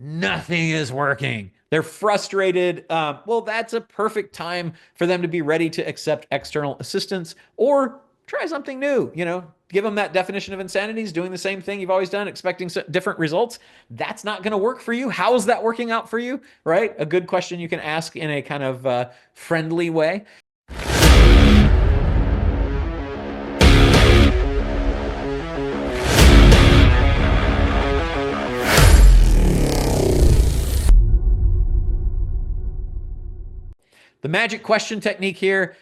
nothing is working. They're frustrated. Well, that's a perfect time for them to be ready to accept external assistance or try something new. Give them that definition of insanity is doing the same thing you've always done, expecting different results. That's not going to work for you. How is that working out for you? Right? A good question you can ask in a kind of friendly way. The magic question technique here.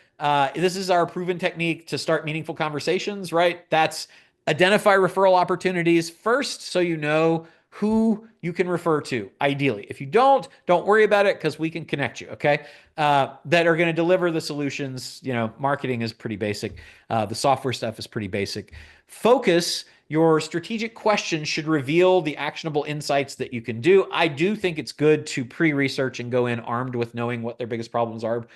This is our proven technique to start meaningful conversations, right? That's identify referral opportunities first so you know who you can refer to, ideally. If you don't worry about it because we can connect you, okay? That are going to deliver the solutions. Marketing is pretty basic. The software stuff is pretty basic. Focus. Your strategic questions should reveal the actionable insights that you can do. I do think it's good to pre-research and go in armed with knowing what their biggest problems are,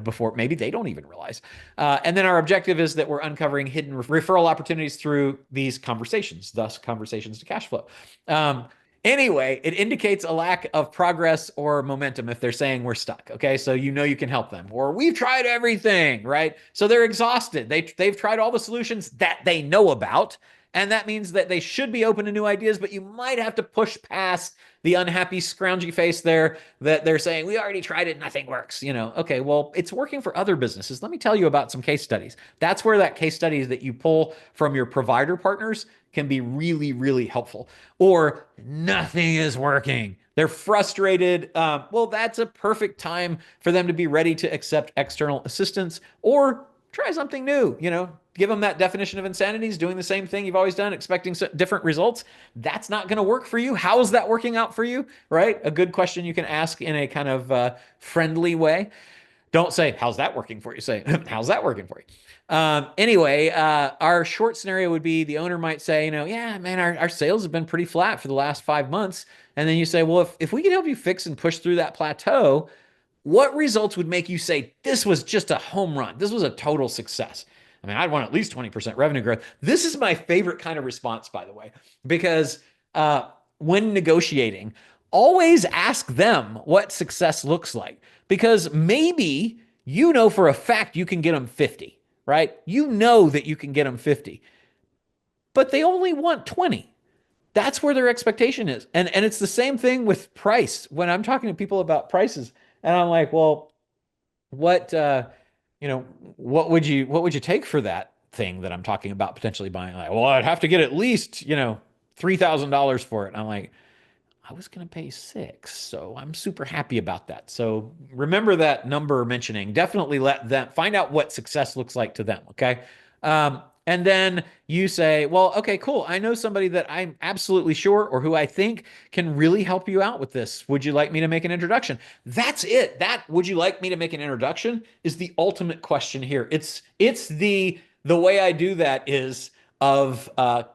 before maybe they don't even realize. And then our objective is that we're uncovering hidden referral opportunities through these conversations, thus conversations to cash flow. Anyway, it indicates a lack of progress or momentum if they're saying we're stuck. Okay, so you can help them, or we've tried everything, right? So they're exhausted. They've tried all the solutions that they know about. And that means that they should be open to new ideas, but you might have to push past the unhappy, scroungy face there that they're saying, we already tried it, nothing works. Okay, well, it's working for other businesses. Let me tell you about some case studies. That's where that case studies that you pull from your provider partners can be really, really helpful. Or nothing is working. They're frustrated. Well, that's a perfect time for them to be ready to accept external assistance or try something new. Give them that definition of insanity is doing the same thing you've always done, expecting different results. That's not going to work for you. How is that working out for you? Right? A good question you can ask in a kind of friendly way. Don't say, how's that working for you? Say, how's that working for you? Anyway, our short scenario would be the owner might say, yeah, man, our sales have been pretty flat for the last 5 months. And then you say, well, if we can help you fix and push through that plateau, what results would make you say this was just a home run? This was a total success. I mean, I'd want at least 20% revenue growth. This is my favorite kind of response, by the way, because when negotiating, always ask them what success looks like. Because maybe for a fact you can get them 50, right? You know that you can get them 50, but they only want 20. That's where their expectation is. And it's the same thing with price. When I'm talking to people about prices, and I'm like, well, what you know, what would you take for that thing that I'm talking about potentially buying? Like, well, I'd have to get at least, $3,000 for it. And I'm like, I was going to pay 6, so I'm super happy about that. So remember that number mentioning. Definitely let them find out what success looks like to them. Okay. And then you say, well, okay, cool. I know somebody that I'm absolutely sure or who I think can really help you out with this. Would you like me to make an introduction? That's it. That would you like me to make an introduction is the ultimate question here. It's the way I do that is of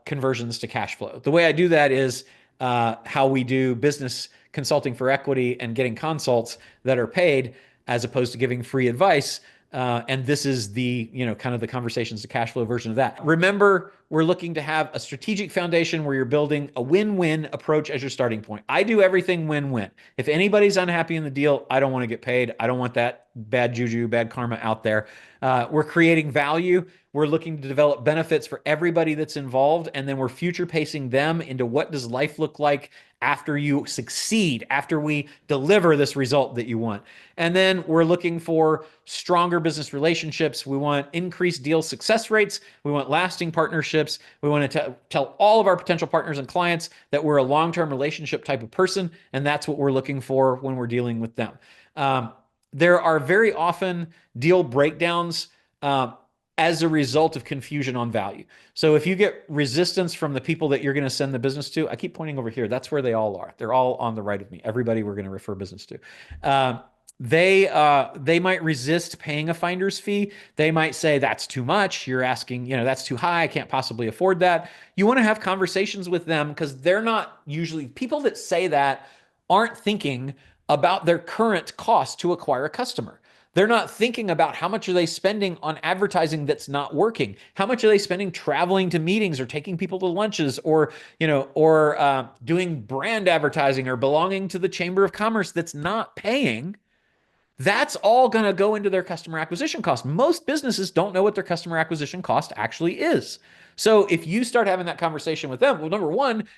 conversions to cash flow. The way I do that is how we do business consulting for equity and getting consults that are paid as opposed to giving free advice. And this is the, kind of the conversations to cash flow version of that. Remember, we're looking to have a strategic foundation where you're building a win-win approach as your starting point. I do everything win-win. If anybody's unhappy in the deal, I don't want to get paid. I don't want that bad juju, bad karma out there. We're creating value. We're looking to develop benefits for everybody that's involved. And then we're future pacing them into what does life look like after you succeed, after we deliver this result that you want. And then we're looking for stronger business relationships. We want increased deal success rates. We want lasting partnerships. We want to tell all of our potential partners and clients that we're a long-term relationship type of person. And that's what we're looking for when we're dealing with them. There are very often deal breakdowns as a result of confusion on value. So if you get resistance from the people that you're going to send the business to, I keep pointing over here. That's where they all are. They're all on the right of me. Everybody we're going to refer business to. They might resist paying a finder's fee. They might say that's too much. You're asking, that's too high. I can't possibly afford that. You want to have conversations with them because they're not usually people that say that aren't thinking about their current cost to acquire a customer. They're not thinking about how much are they spending on advertising that's not working. How much are they spending traveling to meetings or taking people to lunches or, doing brand advertising or belonging to the Chamber of Commerce that's not paying. That's all going to go into their customer acquisition cost. Most businesses don't know what their customer acquisition cost actually is. So if you start having that conversation with them, well, number one,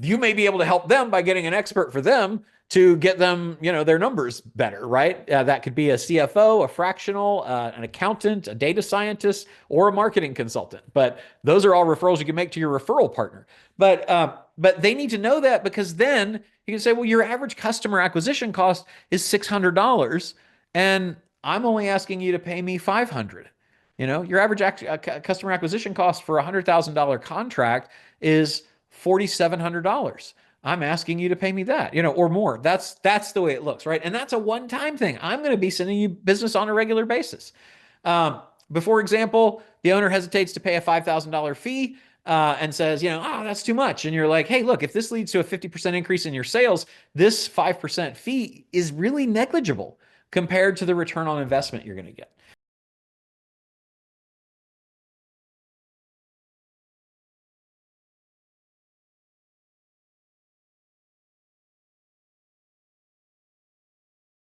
you may be able to help them by getting an expert for them to get them, their numbers better, right? That could be a CFO, a fractional, an accountant, a data scientist, or a marketing consultant. But those are all referrals you can make to your referral partner. But they need to know that, because then you can say, well, your average customer acquisition cost is $600, and I'm only asking you to pay me $500. Your average customer acquisition cost for a $100,000 contract is $4,700. I'm asking you to pay me that, or more. That's the way it looks, right? And that's a one-time thing. I'm going to be sending you business on a regular basis. Before example, the owner hesitates to pay a $5,000 fee and says, that's too much. And you're like, hey, look, if this leads to a 50% increase in your sales, this 5% fee is really negligible compared to the return on investment you're going to get.